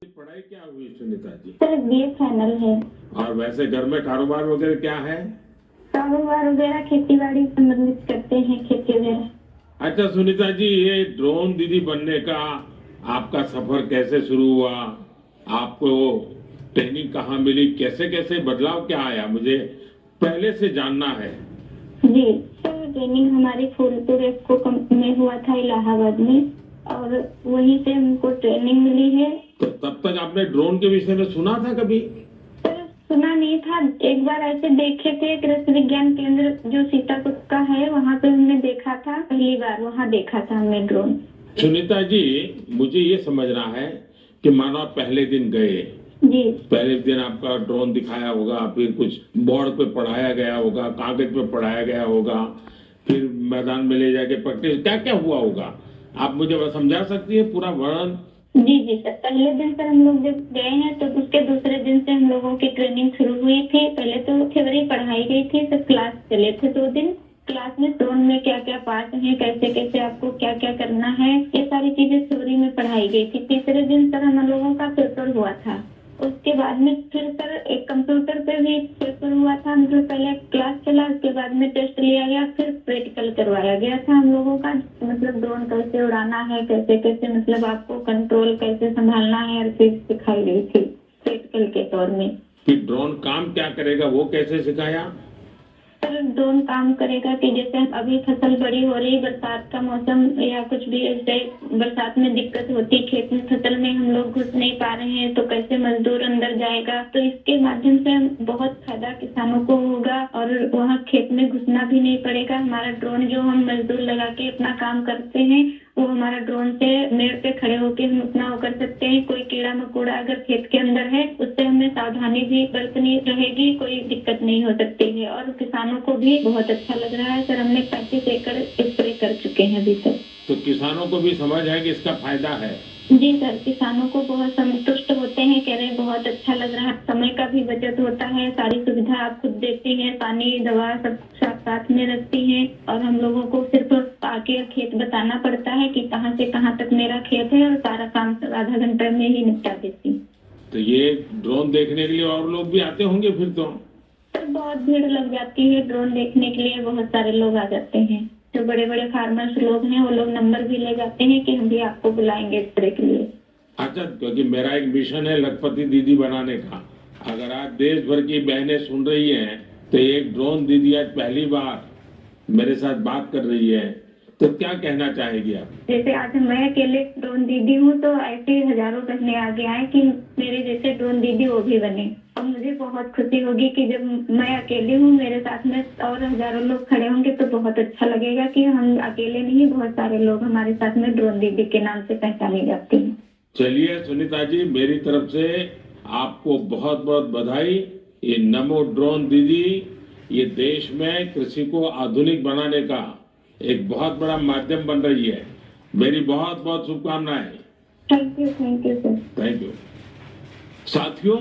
पढ़ाई क्या हुई Sunita ji? Sir BA final है। और वैसे घर में कारोबार वगैरह क्या है? कारोबार वगैरह खेती बाड़ी संबंधित करते हैं, खेती वगैरह। अच्छा सुनीता जी, ये ड्रोन दीदी बनने का आपका सफर कैसे शुरू हुआ? आपको ट्रेनिंग कहाँ मिली? कैसे कैसे बदलाव क्या आया, मुझे पहले से जानना है। जी सर, ट्रेनिंग हमारी फूलपुर एफको में हुआ था, इलाहाबाद में, और वहीं से हमको ट्रेनिंग मिली है। तो तब तक आपने ड्रोन के विषय में सुना था कभी? सर सुना नहीं था, एक बार ऐसे देखे थे, कृषि विज्ञान केंद्र जो सीतापुर का है वहाँ पे हमने देखा था, पहली बार वहाँ देखा था हमने ड्रोन। सुनीता जी, मुझे ये समझना है कि मानो आप पहले दिन गए, जी पहले दिन आपका ड्रोन दिखाया होगा, फिर कुछ बोर्ड पे पढ़ाया गया होगा, कागज पे पढ़ाया गया होगा, फिर मैदान में ले जाके प्रैक्टिस, क्या क्या हुआ होगा? आप मुझे बस समझा सकती है पूरा वर्णन? जी सर, पहले दिन सर हम लोग जब गए हैं तो उसके दूसरे दिन से हम लोगों की ट्रेनिंग शुरू हुई थी। पहले तो थ्योरी पढ़ाई गई थी, सब क्लास चले थे 2 दिन। क्लास में ड्रोन में क्या क्या पार्ट हैं, कैसे कैसे आपको क्या क्या करना है, ये सारी चीजें थ्योरी में पढ़ाई गई थी। तीसरे दिन सर हम लोगों का पेपर हुआ था। उसके बाद में फिर सर एक कंप्यूटर पे भी पेपर हुआ था, मतलब पहले क्लास चला, उसके बाद में टेस्ट लिया गया, फिर प्रैक्टिकल करवाया गया था हम लोगों का, मतलब ड्रोन कैसे उड़ाना है, कैसे कैसे मतलब आपको कंट्रोल कैसे संभालना है, हर चीज सिखाई गई थी प्रैक्टिकल के तौर में। फिर ड्रोन काम क्या करेगा वो कैसे सिखाया? सर ड्रोन काम करेगा कि जैसे अभी फसल बड़ी हो रही, बरसात का मौसम या कुछ भी ऐसे बरसात में दिक्कत होती, खेत में फसल में हम लोग घुस नहीं पा रहे हैं तो कैसे मजदूर अंदर जाएगा, तो इसके माध्यम से बहुत फायदा किसानों को होगा और वहाँ खेत में घुसना भी नहीं पड़ेगा। हमारा ड्रोन जो हम मजदूर लगा के अपना काम करते हैं वो हमारा ड्रोन से मेड़ पे खड़े होके हम अपना वो कर सकते हैं। कोई कीड़ा मकोड़ा अगर खेत के अंदर है उससे हमें सावधानी भी बरतनी रहेगी, कोई दिक्कत नहीं हो सकती है। और किसानों को भी बहुत अच्छा लग रहा है सर, हमने 35 एकड़ स्प्रे कर चुके हैं अभी तक। तो किसानों को भी समझ है कि इसका फायदा है? जी सर, किसानों को बहुत संतुष्ट होते हैं, कह रहे हैं बहुत अच्छा लग रहा है, समय का भी बचत होता है, सारी सुविधा आप खुद देती हैं, पानी दवा सब साथ में रखती हैं, और हम लोगों को सिर्फ आके खेत बताना पड़ता है कि कहाँ से कहाँ तक मेरा खेत है, और सारा काम आधा घंटे में ही निपटा देती। तो ये ड्रोन देखने के लिए और लोग भी आते होंगे फिर तो? सर बहुत भीड़ लग जाती है, ड्रोन देखने के लिए बहुत सारे लोग आ जाते हैं। जो बड़े बड़े फार्मर्स लोग हैं वो लोग नंबर भी ले जाते हैं कि हम भी आपको बुलाएंगे स्प्रे के लिए। अच्छा, क्योंकि मेरा एक मिशन है लखपति दीदी बनाने का। अगर आज देश भर की बहनें सुन रही हैं तो एक ड्रोन दीदी आज पहली बार मेरे साथ बात कर रही है, तो क्या कहना चाहेगी आप? जैसे आज मैं अकेले ड्रोन दीदी हूँ तो ऐसे हजारों बहनें आगे आए कि मेरे जैसे ड्रोन दीदी वो भी बने, और मुझे बहुत खुशी होगी कि जब मैं अकेली हूँ मेरे साथ में और हजारों लोग खड़े होंगे तो बहुत अच्छा लगेगा कि हम अकेले नहीं, बहुत सारे लोग हमारे साथ में ड्रोन दीदी के नाम से पहचानी जाती है। चलिए सुनीता जी, मेरी तरफ से आपको बहुत बहुत बधाई। ये नमो ड्रोन दीदी ये देश में कृषि को आधुनिक बनाने का एक बहुत बड़ा माध्यम बन रही है। मेरी बहुत बहुत शुभकामनाएं। Thank you sir. Thank you साथियों।